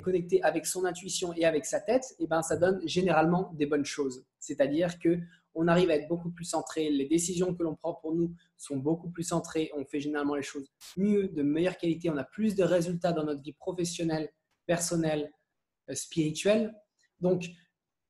connecté avec son intuition et avec sa tête, et ben, ça donne généralement des bonnes choses. C'est-à-dire qu'on arrive à être beaucoup plus centré, les décisions que l'on prend pour nous sont beaucoup plus centrées, on fait généralement les choses mieux, de meilleure qualité, on a plus de résultats dans notre vie professionnelle, personnelle, spirituelle. Donc,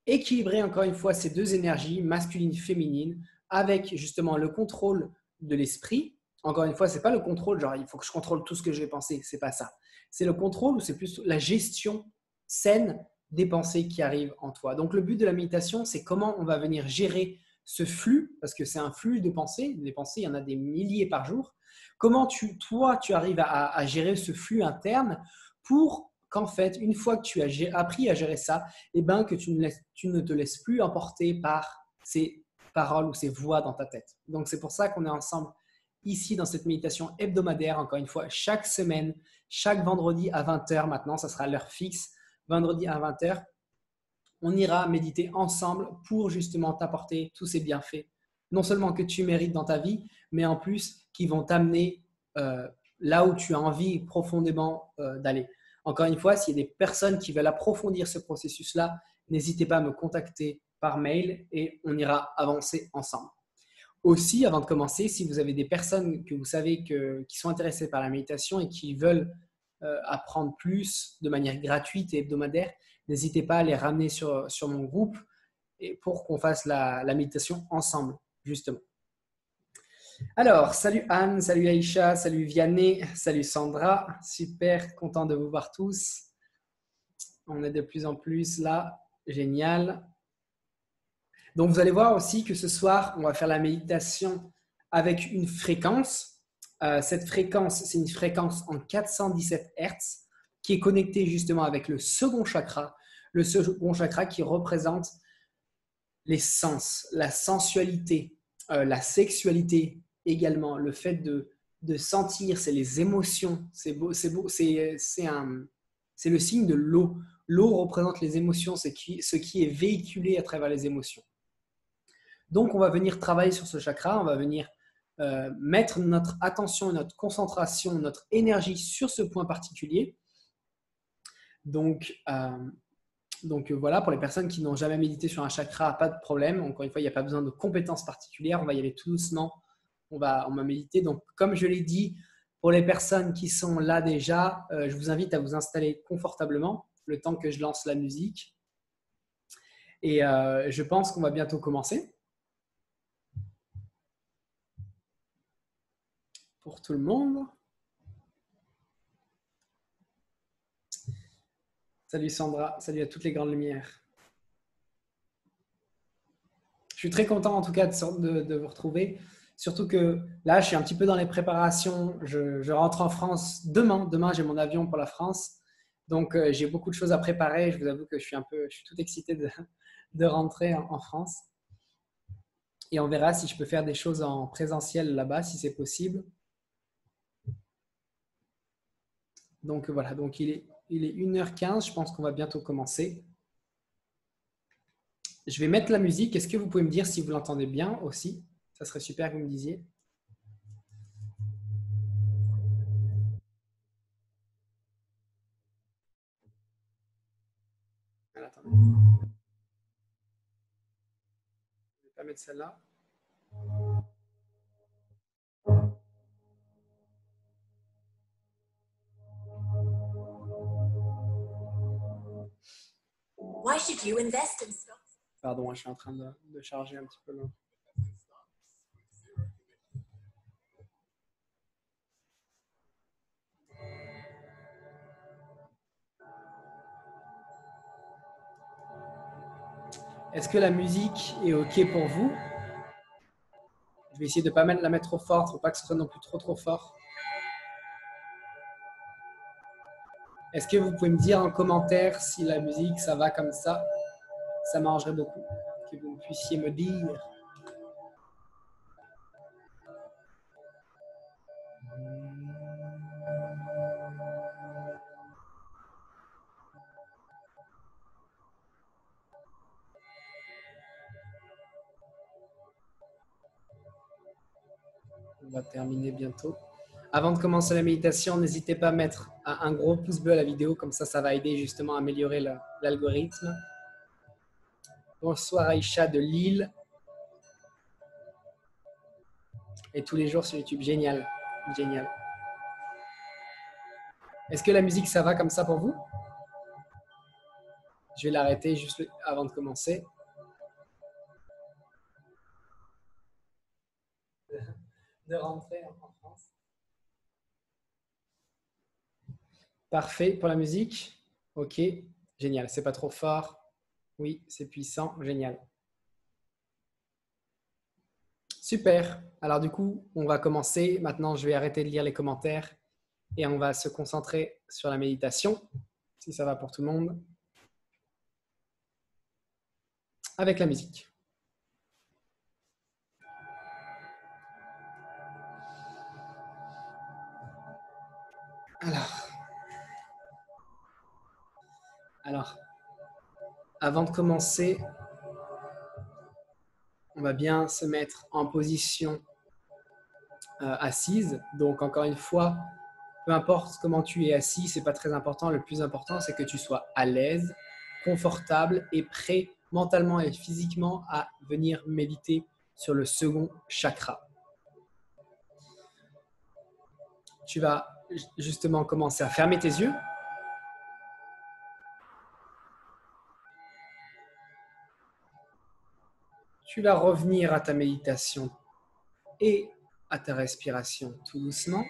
équilibrer encore une fois ces deux énergies, masculine et féminine, avec justement le contrôle de l'esprit. Encore une fois, ce n'est pas le contrôle, genre il faut que je contrôle tout ce que je vais penser, ce n'est pas ça. C'est le contrôle ou c'est plus la gestion saine des pensées qui arrivent en toi. Donc le but de la méditation, c'est comment on va venir gérer ce flux, parce que c'est un flux de pensées. Les pensées, il y en a des milliers par jour. Comment toi, tu arrives à gérer ce flux interne pour qu'en fait, une fois que tu as appris à gérer ça, eh ben, que tu ne te laisses plus emporter par ces paroles ou ces voix dans ta tête. Donc, c'est pour ça qu'on est ensemble ici dans cette méditation hebdomadaire, encore une fois, chaque semaine, chaque vendredi à 20h maintenant, ça sera l'heure fixe, vendredi à 20h, on ira méditer ensemble pour justement t'apporter tous ces bienfaits, non seulement que tu mérites dans ta vie, mais en plus qui vont t'amener là où tu as envie profondément d'aller. Encore une fois, s'il y a des personnes qui veulent approfondir ce processus-là, n'hésitez pas à me contacter par mail et on ira avancer ensemble. Aussi, avant de commencer, si vous avez des personnes que vous savez qui sont intéressées par la méditation et qui veulent apprendre plus de manière gratuite et hebdomadaire, n'hésitez pas à les ramener sur mon groupe et pour qu'on fasse la méditation ensemble, justement. Alors, salut Anne, salut Aïcha, salut Vianney, salut Sandra. Super content de vous voir tous. On est de plus en plus là. Génial. Donc, vous allez voir aussi que ce soir, on va faire la méditation avec une fréquence. Cette fréquence, c'est une fréquence en 417 Hz qui est connectée justement avec le second chakra. Le second chakra qui représente les sens, la sensualité, la sexualité également, le fait de sentir, c'est les émotions. C'est le signe de l'eau. L'eau représente les émotions, c'est ce qui est véhiculé à travers les émotions. Donc, on va venir travailler sur ce chakra, on va venir mettre notre attention, notre concentration, notre énergie sur ce point particulier. Donc voilà, pour les personnes qui n'ont jamais médité sur un chakra, pas de problème. Encore une fois, il n'y a pas besoin de compétences particulières. On va y aller tout doucement. On va méditer. Donc, comme je l'ai dit, pour les personnes qui sont là déjà, je vous invite à vous installer confortablement le temps que je lance la musique. Et je pense qu'on va bientôt commencer. Pour tout le monde. Salut Sandra, salut à toutes les grandes lumières. Je suis très content en tout cas de vous retrouver. Surtout que là, je suis un petit peu dans les préparations. Je rentre en France demain. Demain, j'ai mon avion pour la France. Donc, j'ai beaucoup de choses à préparer. Je vous avoue que je suis tout excité de rentrer en France. Et on verra si je peux faire des choses en présentiel là-bas, si c'est possible. Donc, voilà. Donc, il est 1h15. Je pense qu'on va bientôt commencer. Je vais mettre la musique. Est-ce que vous pouvez me dire si vous l'entendez bien aussi? Ça serait super que vous me disiez. Alors, attendez. Je ne vais pas mettre celle-là. Why should you invest in stocks? Pardon, je suis en train de charger un petit peu là. Est-ce que la musique est OK pour vous? Je vais essayer de ne pas la mettre trop forte, il ne faut pas que ce soit non plus trop fort. Est-ce que vous pouvez me dire en commentaire si la musique, ça va comme ça? Ça m'arrangerait beaucoup que vous puissiez me dire. On va terminer bientôt. Avant de commencer la méditation, n'hésitez pas à mettre un gros pouce bleu à la vidéo, comme ça va aider justement à améliorer l'algorithme. Bonsoir Aïcha de Lille. Et tous les jours sur YouTube, génial, génial. Est-ce que la musique, ça va comme ça pour vous? Je vais l'arrêter juste avant de commencer. De rentrer en France. Parfait pour la musique. Ok, génial. C'est pas trop fort. Oui, c'est puissant. Génial. Super. Alors du coup, on va commencer. Maintenant, je vais arrêter de lire les commentaires et on va se concentrer sur la méditation, si ça va pour tout le monde, avec la musique. Alors, avant de commencer, on va bien se mettre en position assise. Donc, encore une fois, peu importe comment tu es assis, ce n'est pas très important. Le plus important, c'est que tu sois à l'aise, confortable et prêt mentalement et physiquement à venir méditer sur le second chakra. Tu vas justement commencer à fermer tes yeux. Tu vas revenir à ta méditation et à ta respiration tout doucement.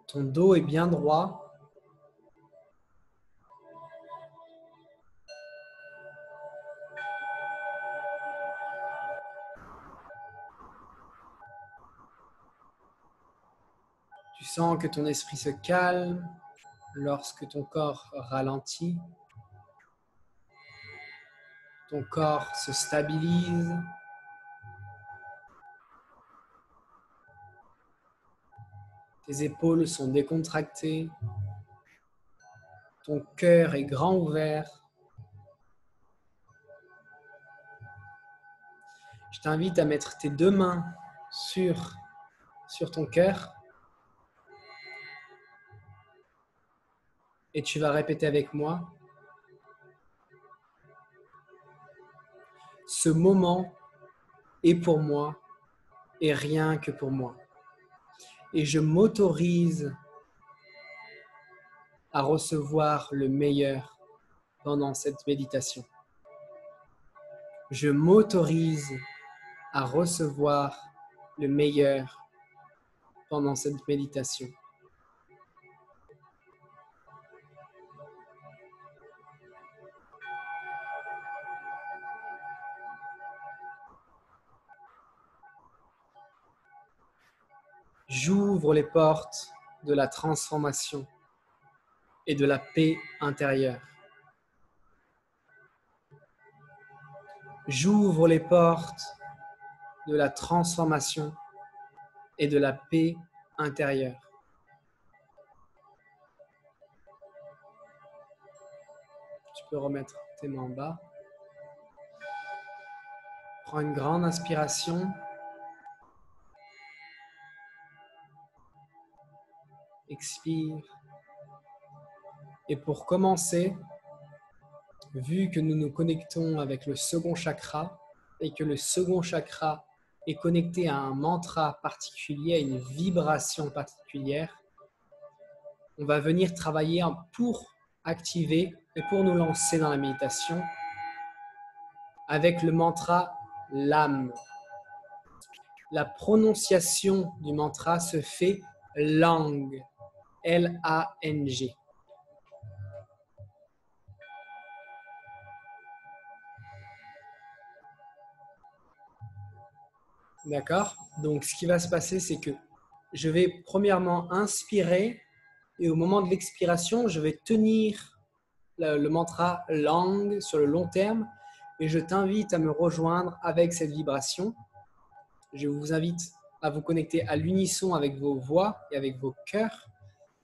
Ton dos est bien droit. Tu sens que ton esprit se calme lorsque ton corps ralentit. Ton corps se stabilise. Tes épaules sont décontractées. Ton cœur est grand ouvert. Je t'invite à mettre tes deux mains sur ton cœur. Et tu vas répéter avec moi. Ce moment est pour moi et rien que pour moi. Et je m'autorise à recevoir le meilleur pendant cette méditation. Je m'autorise à recevoir le meilleur pendant cette méditation. J'ouvre les portes de la transformation et de la paix intérieure. J'ouvre les portes de la transformation et de la paix intérieure. Tu peux remettre tes mains en bas. Prends une grande inspiration. Expire. Et pour commencer, vu que nous nous connectons avec le second chakra et que le second chakra est connecté à un mantra particulier, à une vibration particulière, on va venir travailler pour activer et pour nous lancer dans la méditation avec le mantra LAM. La prononciation du mantra se fait LANG, L-A-N-G. D'accord? Donc, ce qui va se passer, c'est que je vais premièrement inspirer et au moment de l'expiration, je vais tenir le mantra LANG sur le long terme et je t'invite à me rejoindre avec cette vibration. Je vous invite à vous connecter à l'unisson avec vos voix et avec vos cœurs.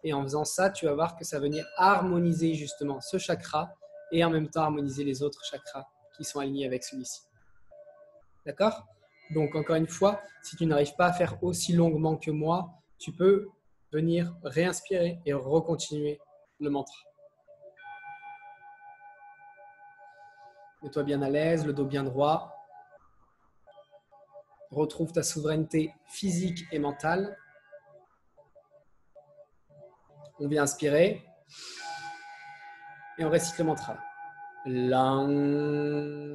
Et en faisant ça, tu vas voir que ça va venir harmoniser justement ce chakra et en même temps harmoniser les autres chakras qui sont alignés avec celui-ci. D'accord? Donc, encore une fois, si tu n'arrives pas à faire aussi longuement que moi, tu peux venir réinspirer et recontinuer le mantra. Mets-toi bien à l'aise, le dos bien droit. Retrouve ta souveraineté physique et mentale. On vient inspirer et on récite le mantra. Lang.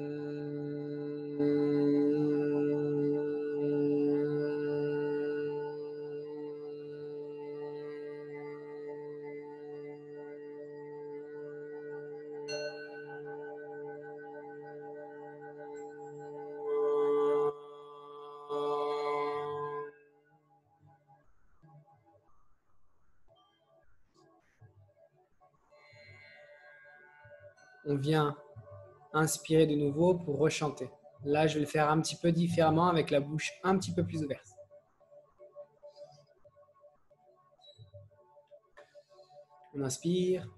On vient inspirer de nouveau pour rechanter. Là, je vais le faire un petit peu différemment avec la bouche un petit peu plus ouverte. On inspire.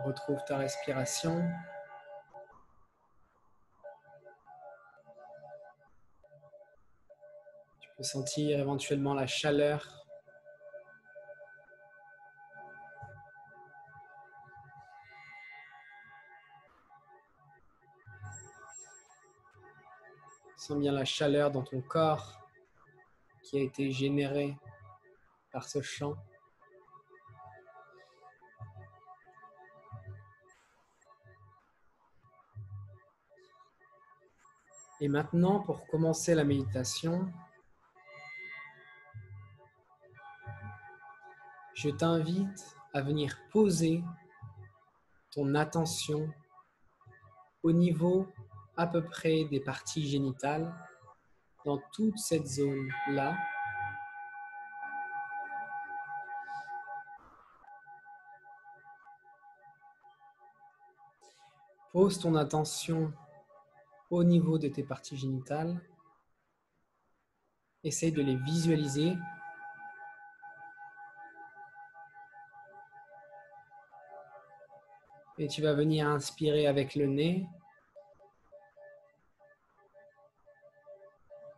Retrouve ta respiration. Tu peux sentir éventuellement la chaleur. Sens bien la chaleur dans ton corps qui a été générée par ce chant. Et maintenant, pour commencer la méditation, je t'invite à venir poser ton attention au niveau à peu près des parties génitales, dans toute cette zone-là. Pose ton attention au niveau de tes parties génitales. Essaye de les visualiser. Et tu vas venir inspirer avec le nez.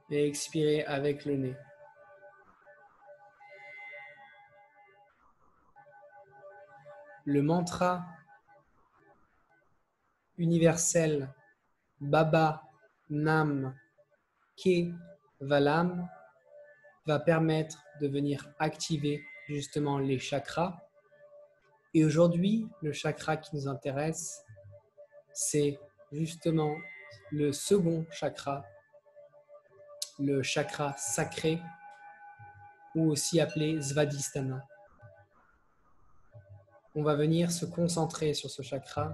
Et expirer avec le nez. Le mantra universel Baba Nam Ke Valam va permettre de venir activer justement les chakras. Et aujourd'hui, le chakra qui nous intéresse, c'est justement le second chakra, le chakra sacré, ou aussi appelé Svadhisthana. On va venir se concentrer sur ce chakra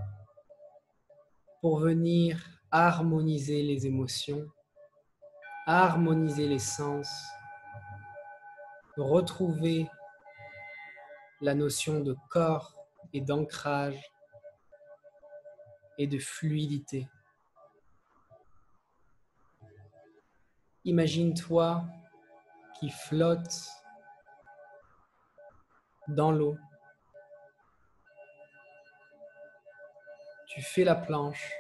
pour venir harmoniser les émotions, harmoniser les sens, retrouver la notion de corps et d'ancrage et de fluidité. Imagine-toi qui flotte dans l'eau. Tu fais la planche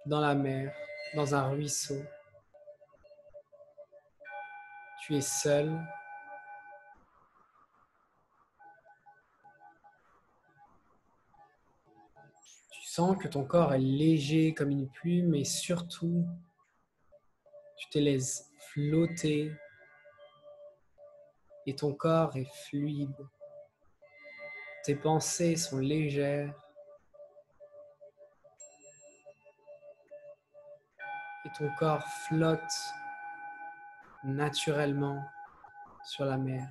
dans la mer, dans un ruisseau. Tu es seul. Tu sens que ton corps est léger comme une plume et surtout, tu te laisses flotter et ton corps est fluide. Tes pensées sont légères et ton corps flotte naturellement sur la mer.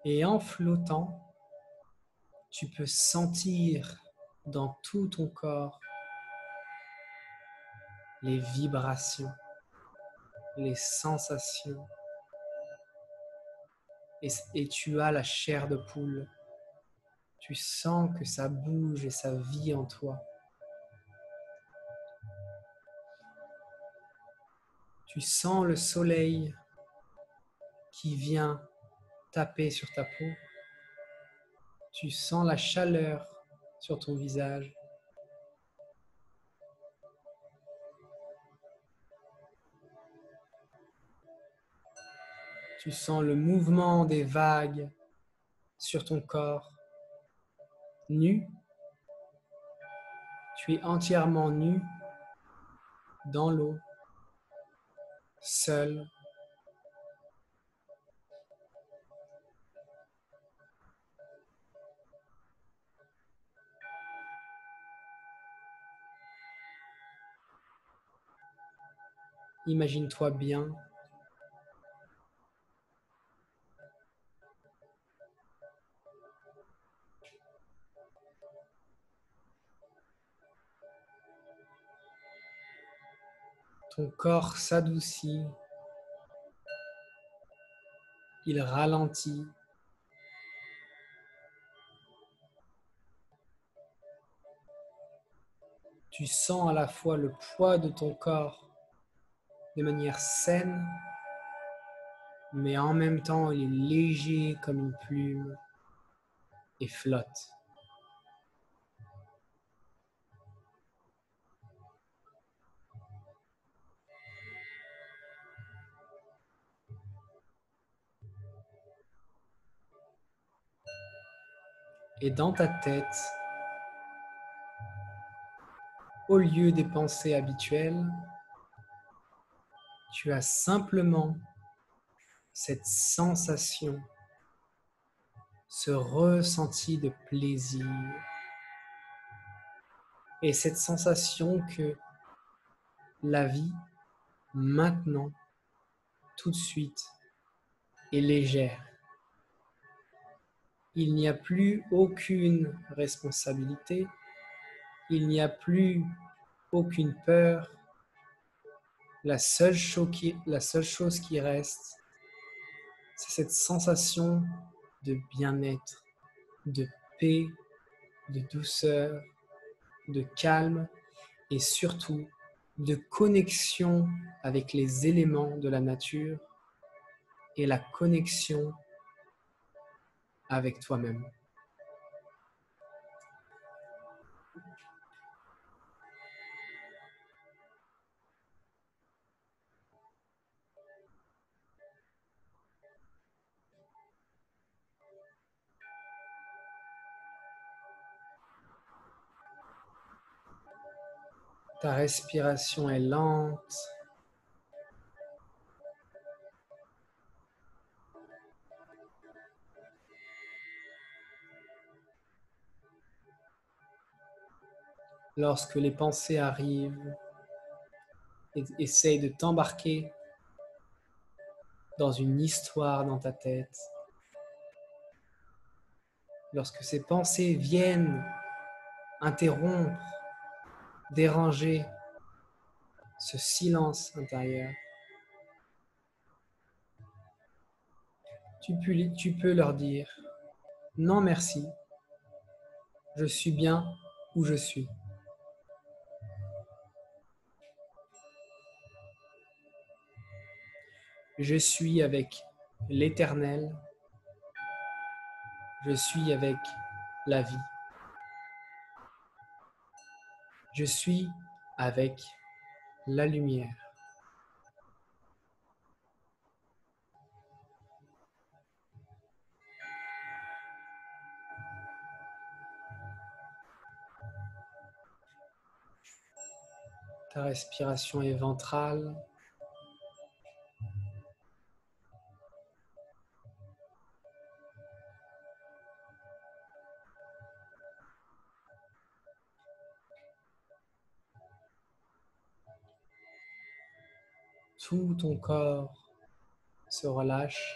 Et en flottant, tu peux sentir dans tout ton corps les vibrations, les sensations. Et tu as la chair de poule. Tu sens que ça bouge et ça vit en toi. Tu sens le soleil qui vient taper sur ta peau. Tu sens la chaleur sur ton visage. Tu sens le mouvement des vagues sur ton corps. Nu, tu es entièrement nu dans l'eau, seul. Imagine-toi bien. Ton corps s'adoucit, il ralentit. Tu sens à la fois le poids de ton corps de manière saine, mais en même temps il est léger comme une plume et flotte. Et dans ta tête, au lieu des pensées habituelles, tu as simplement cette sensation, ce ressenti de plaisir et cette sensation que la vie, maintenant, tout de suite, est légère. Il n'y a plus aucune responsabilité, il n'y a plus aucune peur. La seule chose qui reste, c'est cette sensation de bien-être, de paix, de douceur, de calme et surtout de connexion avec les éléments de la nature et la connexion avec toi-même. Ta respiration est lente. Lorsque les pensées arrivent, essaye de t'embarquer dans une histoire dans ta tête. Lorsque ces pensées viennent interrompre, déranger ce silence intérieur, tu peux leur dire « Non merci, je suis bien où je suis ». Je suis avec l'Éternel, je suis avec la vie. Je suis avec la lumière. Ta respiration est ventrale. Tout ton corps se relâche.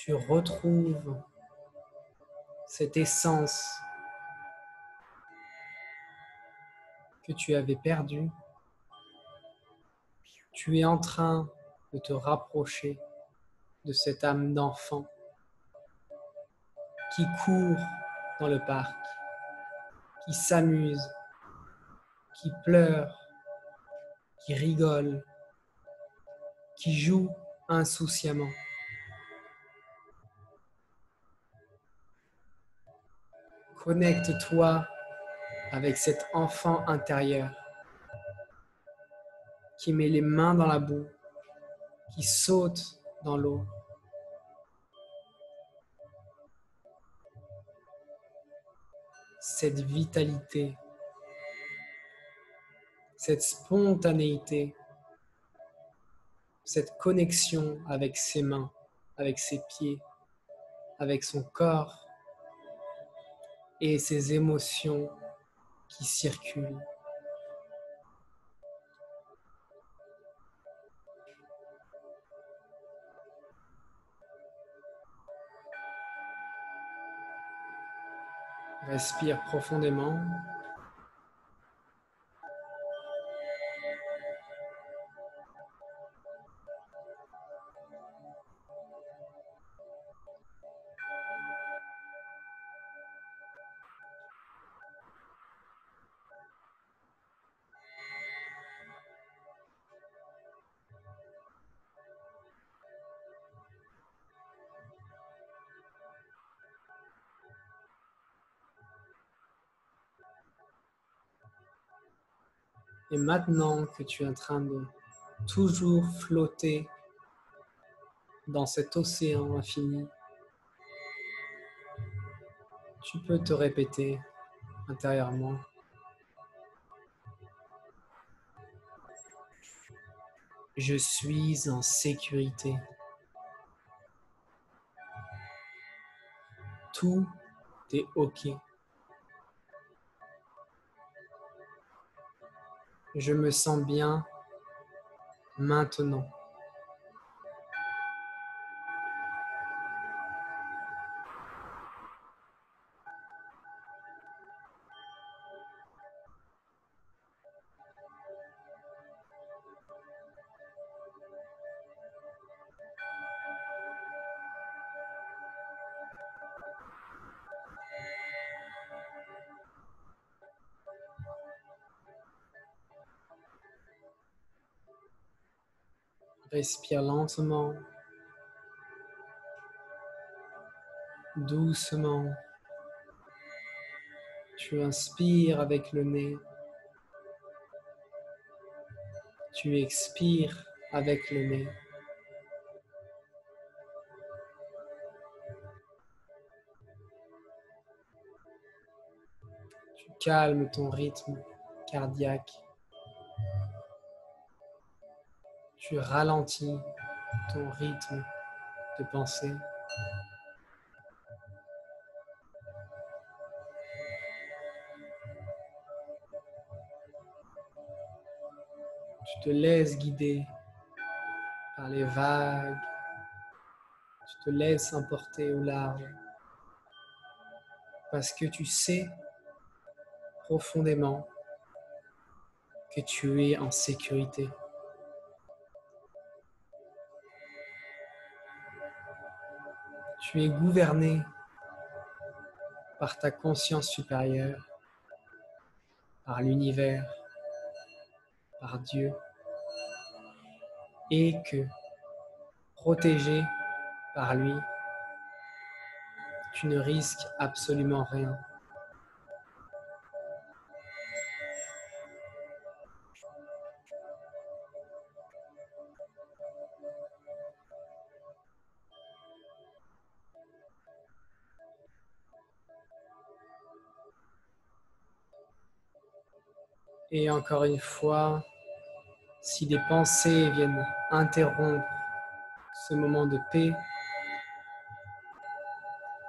tu retrouves cette essence que tu avais perdue. Tu es en train de te rapprocher de cette âme d'enfant qui court dans le parc, qui s'amuse, qui pleure, qui rigole, qui joue insouciamment. Connecte-toi avec cet enfant intérieur qui met les mains dans la boue, qui saute dans l'eau. Cette vitalité, cette spontanéité, cette connexion avec ses mains, avec ses pieds, avec son corps et ses émotions qui circulent. Respire profondément. Et maintenant que tu es en train de toujours flotter dans cet océan infini, tu peux te répéter intérieurement: je suis en sécurité. Tout est OK. Je me sens bien maintenant. Respire lentement, doucement. Tu inspires avec le nez. Tu expires avec le nez. Tu calmes ton rythme cardiaque. Tu ralentis ton rythme de pensée. Tu te laisses guider par les vagues. Tu te laisses emporter au large. Parce que tu sais profondément que tu es en sécurité. Tu es gouverné par ta conscience supérieure, par l'univers, par Dieu, et que, protégé par lui, tu ne risques absolument rien. Et encore une fois, si des pensées viennent interrompre ce moment de paix,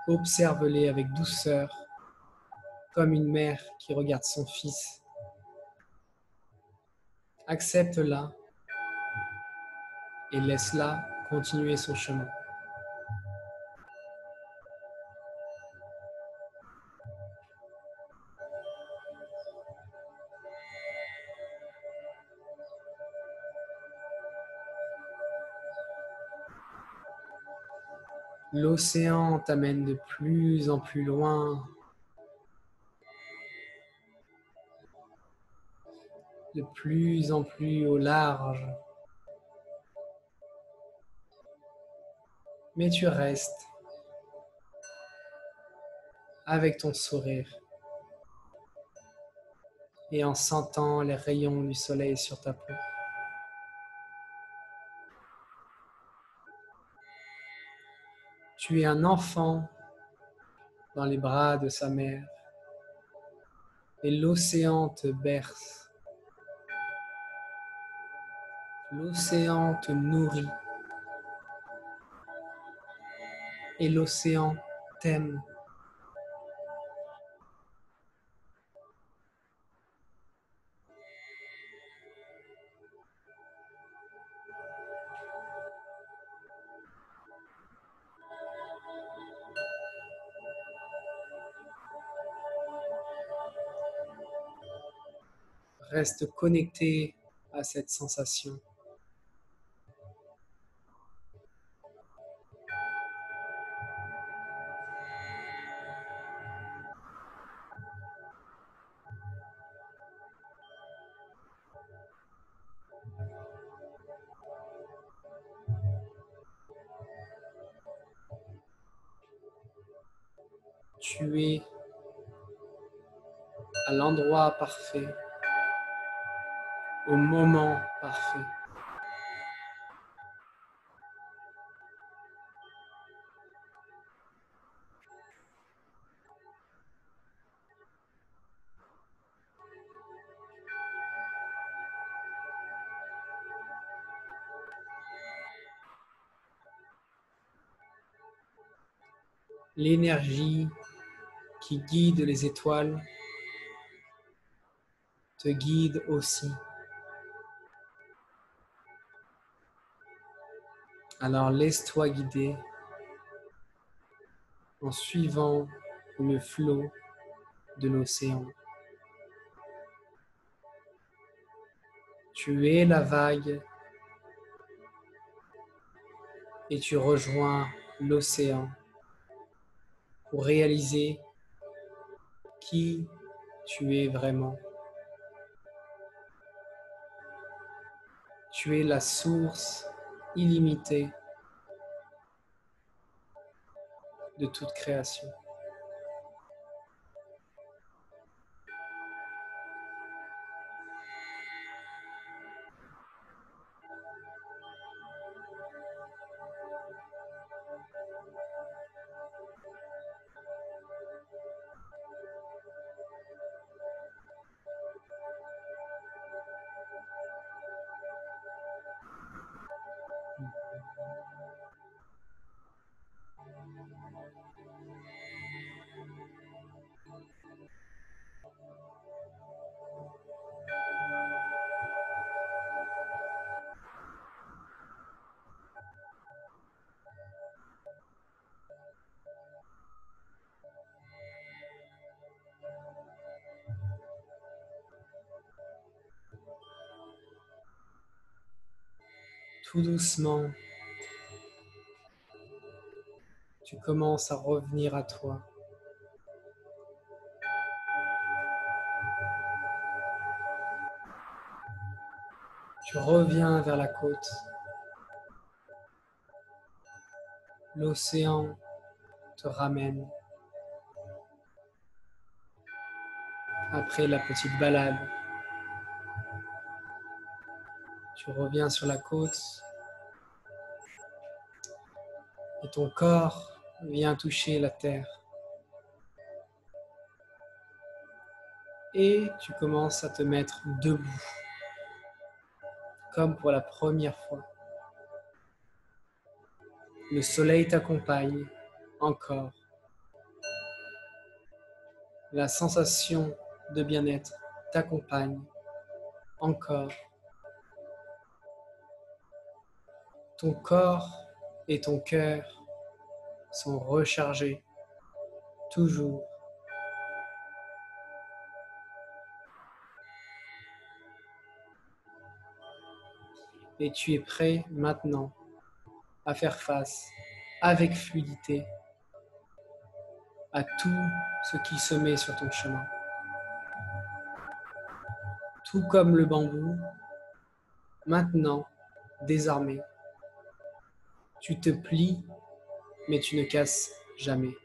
observe-les avec douceur, comme une mère qui regarde son fils. Accepte-la et laisse-la continuer son chemin. L'océan t'amène de plus en plus loin, de plus en plus au large. Mais tu restes avec ton sourire et en sentant les rayons du soleil sur ta peau. Tu es un enfant dans les bras de sa mère et l'océan te berce. L'océan te nourrit et l'océan t'aime. Reste connecté à cette sensation. Tu es à l'endroit parfait, au moment parfait. L'énergie qui guide les étoiles te guide aussi. Alors laisse-toi guider en suivant le flot de l'océan. Tu es la vague et tu rejoins l'océan pour réaliser qui tu es vraiment. Tu es la source illimitée de toute création. Tout doucement, tu commences à revenir à toi. Tu reviens vers la côte. L'océan te ramène. Après la petite balade, tu reviens sur la côte et ton corps vient toucher la terre. Et tu commences à te mettre debout, comme pour la première fois. Le soleil t'accompagne encore. La sensation de bien-être t'accompagne encore. Ton corps et ton cœur sont rechargés, toujours. Et tu es prêt maintenant à faire face avec fluidité à tout ce qui se met sur ton chemin. Tout comme le bambou, maintenant, désormais, tu te plies, mais tu ne casses jamais.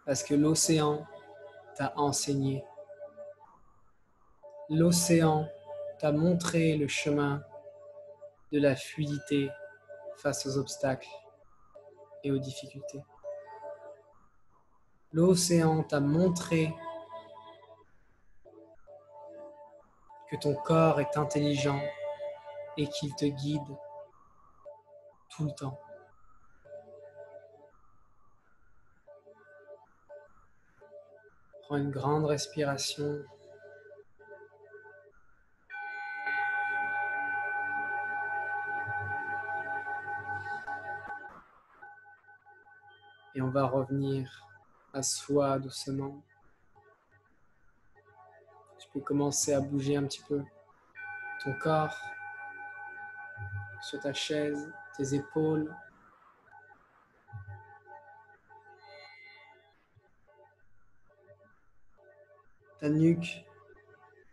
Parce que l'océan t'a enseigné. L'océan t'a montré le chemin de la fluidité face aux obstacles et aux difficultés. L'océan t'a montré que ton corps est intelligent et qu'il te guide tout le temps. Prends une grande respiration. Et on va revenir à soi doucement. Tu peux commencer à bouger un petit peu ton corps sur ta chaise, tes épaules. Ta nuque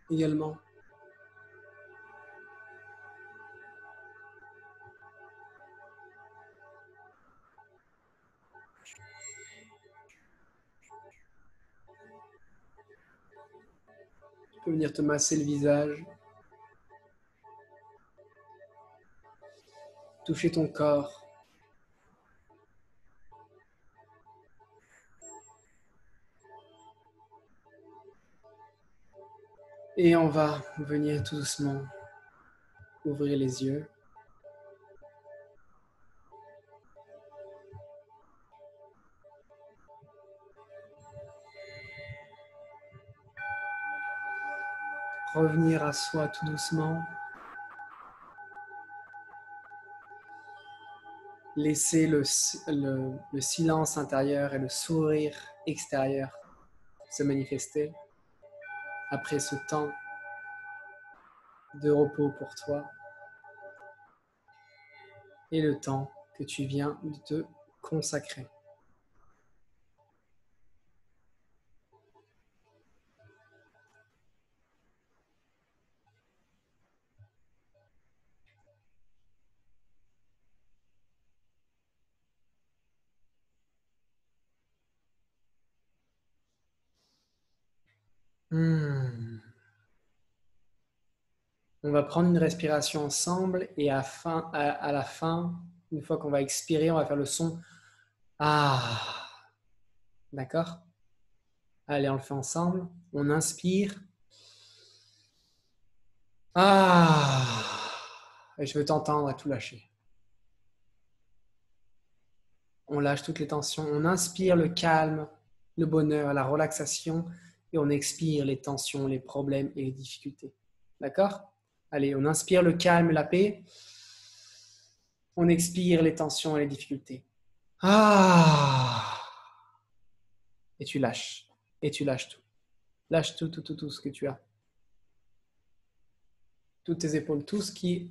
également. Tu peux venir te masser le visage, toucher ton corps. Et on va venir tout doucement ouvrir les yeux. Revenir à soi tout doucement. Laisser le silence intérieur et le sourire extérieur se manifester après ce temps de repos pour toi et le temps que tu viens de te consacrer. On va prendre une respiration ensemble et à la fin, une fois qu'on va expirer, on va faire le son Ah. D'accord? Allez, on le fait ensemble. On inspire. Ah. Et je veux t'entendre à tout lâcher. On lâche toutes les tensions. On inspire le calme, le bonheur, la relaxation et on expire les tensions, les problèmes et les difficultés. D'accord? Allez, on inspire le calme et la paix. On expire les tensions et les difficultés. Ah. Et tu lâches. Et tu lâches tout. Lâche tout ce que tu as. Toutes tes épaules, tout ce qui est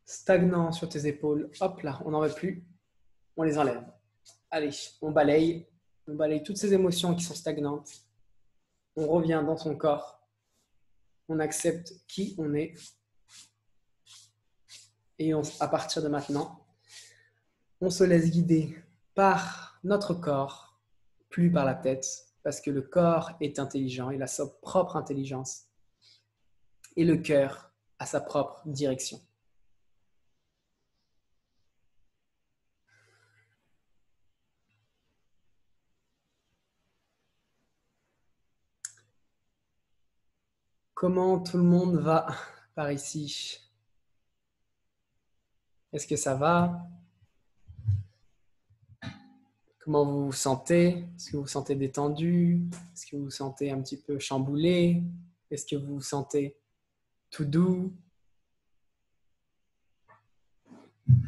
stagnant sur tes épaules. Hop là, on n'en veut plus. On les enlève. Allez, on balaye. On balaye toutes ces émotions qui sont stagnantes. On revient dans son corps. On accepte qui on est. Et à partir de maintenant, on se laisse guider par notre corps, plus par la tête, parce que le corps est intelligent, il a sa propre intelligence. Et le cœur a sa propre direction. Comment tout le monde va par ici? Est-ce que ça va? Comment vous vous sentez? Est-ce que vous vous sentez détendu? Est-ce que vous vous sentez un petit peu chamboulé? Est-ce que vous vous sentez tout doux?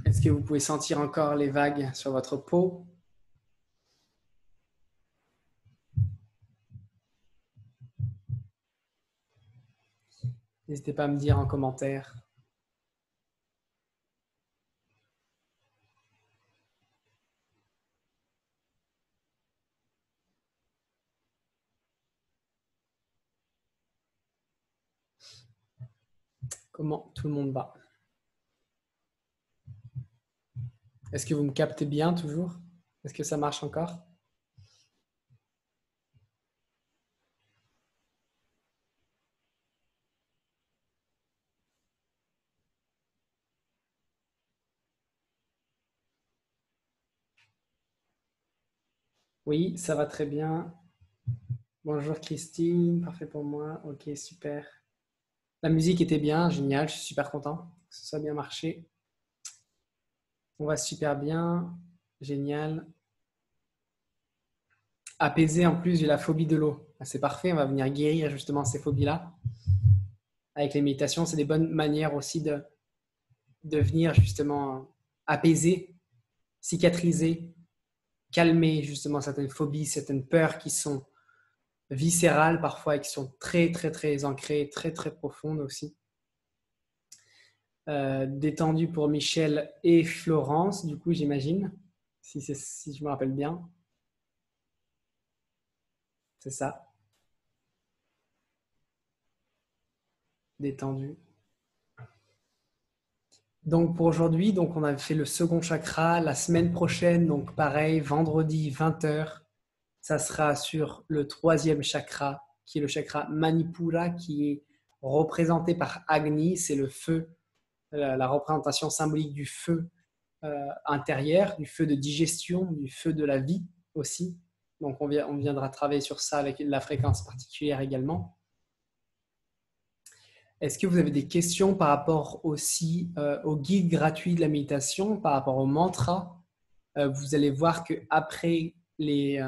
Est-ce que vous pouvez sentir encore les vagues sur votre peau? N'hésitez pas à me dire en commentaire. Comment tout le monde va. Est-ce que vous me captez bien toujours? Est-ce que ça marche encore? Oui, ça va très bien. Bonjour Christine, parfait pour moi. Ok, super. La musique était bien, génial, je suis super content que ce soit bien marché. On va super bien, génial. Apaisé en plus, j'ai la phobie de l'eau. Ah, c'est parfait, on va venir guérir justement ces phobies-là. Avec les méditations, c'est des bonnes manières aussi de venir justement apaiser, cicatriser, calmer justement certaines phobies, certaines peurs qui sont viscérales parfois et qui sont très, très, très ancrées, très, très profondes aussi. Détendu pour Michel et Florence, du coup, j'imagine, si je me rappelle bien. C'est ça, détendu. Donc pour aujourd'hui, donc on a fait le second chakra. La semaine prochaine, donc pareil, vendredi 20h, ça sera sur le troisième chakra, qui est le chakra Manipura, qui est représenté par Agni, c'est le feu, la représentation symbolique du feu intérieur, du feu de digestion, du feu de la vie aussi. Donc on viendra travailler sur ça avec la fréquence particulière également. Est-ce que vous avez des questions par rapport aussi au guide gratuit de la méditation, par rapport au mantra? Vous allez voir qu'après les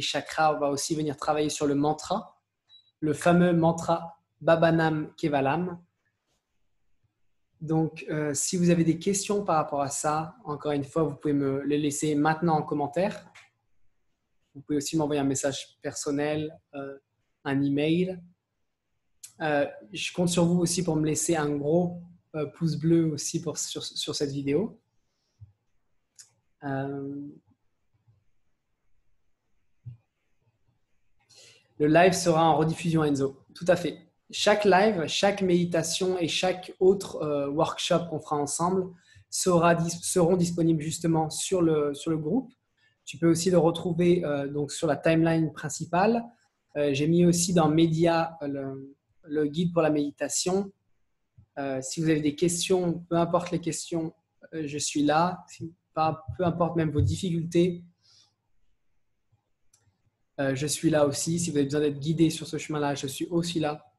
chakras, on va aussi venir travailler sur le mantra, le fameux mantra Babanam Kevalam. Donc, si vous avez des questions par rapport à ça, encore une fois, vous pouvez me les laisser maintenant en commentaire. Vous pouvez aussi m'envoyer un message personnel, un email. Je compte sur vous aussi pour me laisser un gros pouce bleu aussi sur cette vidéo. Le live sera en rediffusion, Enzo. Tout à fait. Chaque live, chaque méditation et chaque autre workshop qu'on fera ensemble seront disponibles justement sur le groupe. Tu peux aussi le retrouver donc sur la timeline principale. J'ai mis aussi dans Médias le guide pour la méditation. Si vous avez des questions, peu importe les questions, je suis là. Peu importe même vos difficultés, je suis là aussi. Si vous avez besoin d'être guidé sur ce chemin-là, je suis aussi là.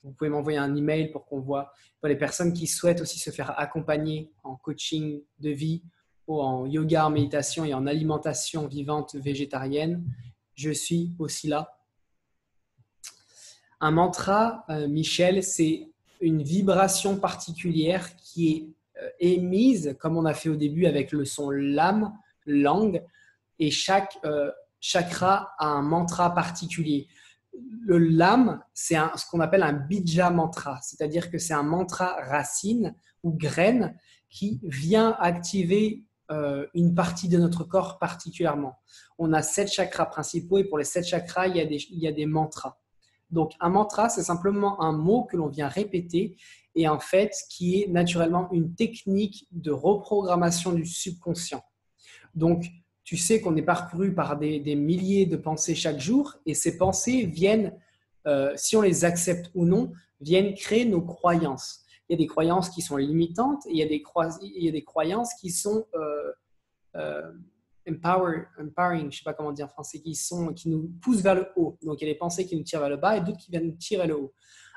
Vous pouvez m'envoyer un email pour qu'on voit. Pour les personnes qui souhaitent aussi se faire accompagner en coaching de vie ou en yoga, en méditation et en alimentation vivante végétarienne, je suis aussi là. Un mantra, Michel, c'est une vibration particulière qui est émise, comme on a fait au début avec le son lam, langue, et chaque chakra a un mantra particulier. Le lam, c'est ce qu'on appelle un bija mantra, c'est-à-dire que c'est un mantra racine ou graine qui vient activer une partie de notre corps particulièrement. On a 7 chakras principaux et pour les 7 chakras, il y a des mantras. Donc, un mantra, c'est simplement un mot que l'on vient répéter et en fait, qui est naturellement une technique de reprogrammation du subconscient. Donc, tu sais qu'on est parcouru par des milliers de pensées chaque jour et ces pensées viennent, si on les accepte ou non, viennent créer nos croyances. Il y a des croyances qui sont limitantes et il y a des croyances qui sont empowering, je ne sais pas comment dire en français, qui nous poussent vers le haut. Donc, il y a des pensées qui nous tirent vers le bas et d'autres qui viennent nous tirer vers le haut.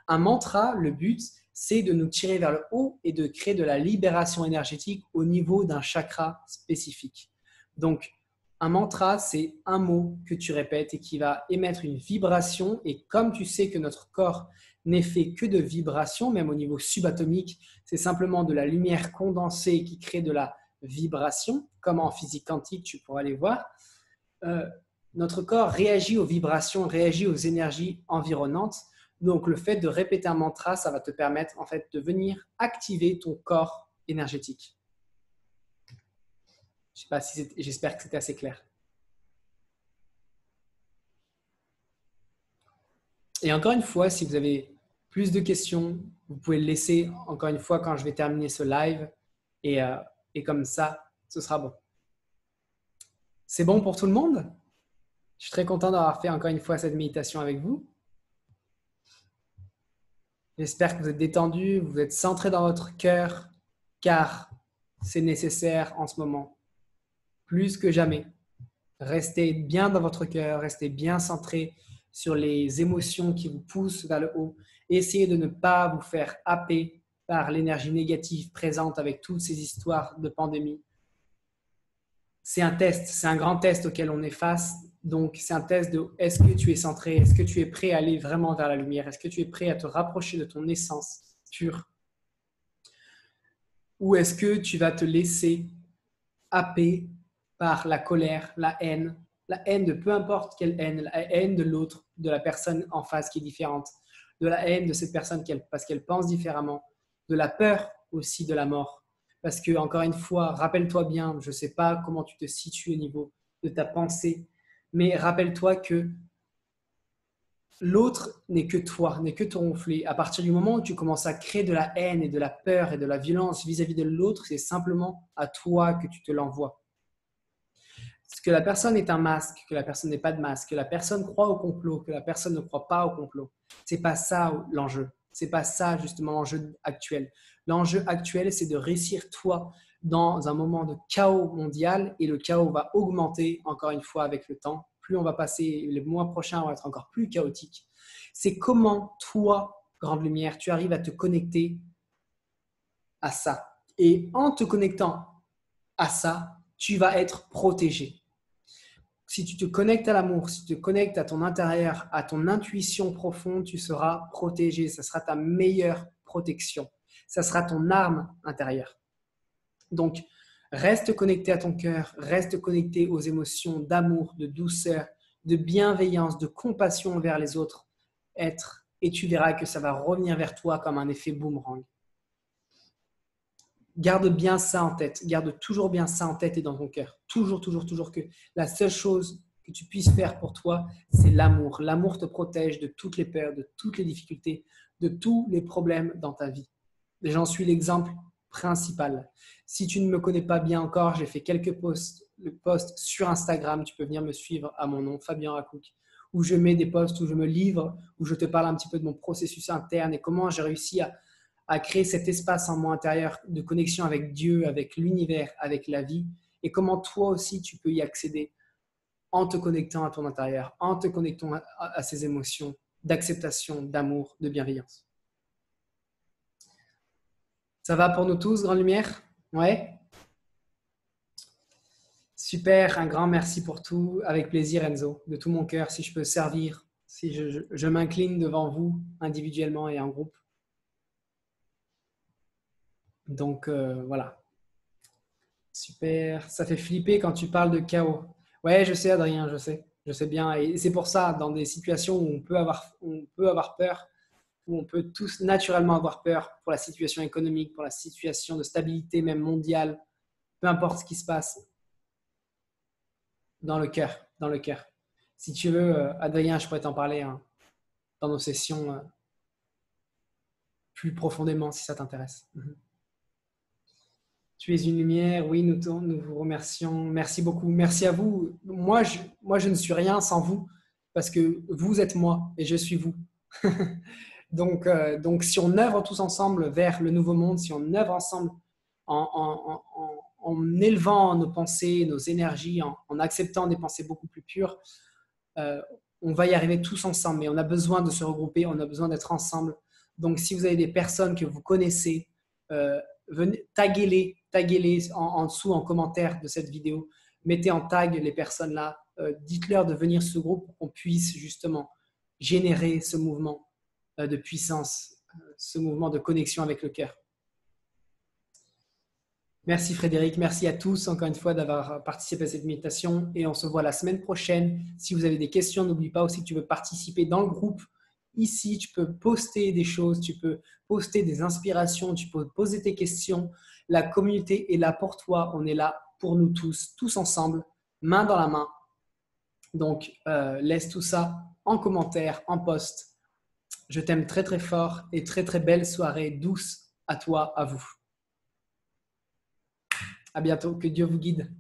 Un mantra, le but, c'est de nous tirer vers le haut et de créer de la libération énergétique au niveau d'un chakra spécifique. Donc, un mantra, c'est un mot que tu répètes et qui va émettre une vibration. Et comme tu sais que notre corps n'est fait que de vibrations, même au niveau subatomique, c'est simplement de la lumière condensée qui crée de la vibration, comme en physique quantique, tu pourras aller voir. Notre corps réagit aux vibrations, réagit aux énergies environnantes. Donc, le fait de répéter un mantra, ça va te permettre en fait de venir activer ton corps énergétique. Je sais pas si j'espère que c'était assez clair. Et encore une fois, si vous avez plus de questions, vous pouvez le laisser encore une fois quand je vais terminer ce live et comme ça, ce sera bon. C'est bon pour tout le monde? Je suis très content d'avoir fait encore une fois cette méditation avec vous. J'espère que vous êtes détendus, vous êtes centrés dans votre cœur, car c'est nécessaire en ce moment, plus que jamais. Restez bien dans votre cœur, restez bien centrés sur les émotions qui vous poussent vers le haut. Essayez de ne pas vous faire happer par l'énergie négative présente avec toutes ces histoires de pandémie. C'est un test, c'est un grand test auquel on est face. Donc, c'est un test de est-ce que tu es centré, est-ce que tu es prêt à aller vraiment vers la lumière, est-ce que tu es prêt à te rapprocher de ton essence pure, ou est-ce que tu vas te laisser happer par la colère, la haine de peu importe quelle haine, la haine de l'autre, de la personne en face qui est différente, de la haine de cette personne parce qu'elle pense différemment, de la peur aussi de la mort. Parce que, encore une fois, rappelle-toi bien, je ne sais pas comment tu te situes au niveau de ta pensée, mais rappelle-toi que l'autre n'est que toi, n'est que ton reflet. À partir du moment où tu commences à créer de la haine et de la peur et de la violence vis-à-vis de l'autre, c'est simplement à toi que tu te l'envoies. Que la personne est un masque, que la personne n'est pas de masque, que la personne croit au complot, que la personne ne croit pas au complot. C'est pas ça l'enjeu. C'est pas ça justement l'enjeu actuel. L'enjeu actuel, c'est de réussir toi dans un moment de chaos mondial et le chaos va augmenter encore une fois avec le temps. Plus on va passer, les mois prochains vont être encore plus chaotiques. C'est comment toi, Grande Lumière, tu arrives à te connecter à ça. Et en te connectant à ça, tu vas être protégé. Si tu te connectes à l'amour, si tu te connectes à ton intérieur, à ton intuition profonde, tu seras protégé. Ça sera ta meilleure protection. Ça sera ton arme intérieure. Donc, reste connecté à ton cœur, reste connecté aux émotions d'amour, de douceur, de bienveillance, de compassion envers les autres. Et tu verras que ça va revenir vers toi comme un effet boomerang. Garde bien ça en tête. Garde toujours bien ça en tête et dans ton cœur. Toujours, toujours, toujours que la seule chose que tu puisses faire pour toi, c'est l'amour. L'amour te protège de toutes les peurs, de toutes les difficultés, de tous les problèmes dans ta vie. Et j'en suis l'exemple principal. Si tu ne me connais pas bien encore, j'ai fait quelques posts sur Instagram. Tu peux venir me suivre à mon nom, Fabien Racouk, où je mets des posts, où je me livre, où je te parle un petit peu de mon processus interne et comment j'ai réussi à créer cet espace en moi intérieur de connexion avec Dieu, avec l'univers, avec la vie, et comment toi aussi tu peux y accéder en te connectant à ton intérieur, en te connectant à ces émotions d'acceptation, d'amour, de bienveillance. Ça va pour nous tous, Grande Lumière? Ouais? Super, un grand merci pour tout. Avec plaisir, Enzo, de tout mon cœur, si je peux servir, si je m'incline devant vous individuellement et en groupe. Donc, voilà. Super. Ça fait flipper quand tu parles de chaos. Ouais, je sais, Adrien, je sais. Je sais bien. Et c'est pour ça, dans des situations où on peut avoir peur, où on peut tous naturellement avoir peur pour la situation économique, pour la situation de stabilité même mondiale, peu importe ce qui se passe, dans le cœur, dans le cœur. Si tu veux, Adrien, je pourrais t'en parler hein, dans nos sessions plus profondément si ça t'intéresse. Tu es une lumière, oui, nous vous remercions. Merci beaucoup. Merci à vous. Moi, je ne suis rien sans vous parce que vous êtes moi et je suis vous. donc, si on œuvre tous ensemble vers le nouveau monde, si on œuvre ensemble en élevant nos pensées, nos énergies, en acceptant des pensées beaucoup plus pures, on va y arriver tous ensemble. Mais on a besoin de se regrouper, on a besoin d'être ensemble. Donc, si vous avez des personnes que vous connaissez, taguez-les en dessous en commentaire de cette vidéo. Mettez en tag les personnes là. Dites-leur de venir sur ce groupe pour qu'on puisse justement générer ce mouvement de puissance, ce mouvement de connexion avec le cœur. Merci Frédéric, merci à tous encore une fois d'avoir participé à cette méditation et on se voit la semaine prochaine. Si vous avez des questions, n'oublie pas aussi que tu veux participer dans le groupe ici, tu peux poster des choses, tu peux poster des inspirations, tu peux poser tes questions. La communauté est là pour toi. On est là pour nous tous ensemble, main dans la main. Donc, laisse tout ça en commentaire, en post. Je t'aime très, très fort et très, très belle soirée douce à toi, à vous. À bientôt. Que Dieu vous guide.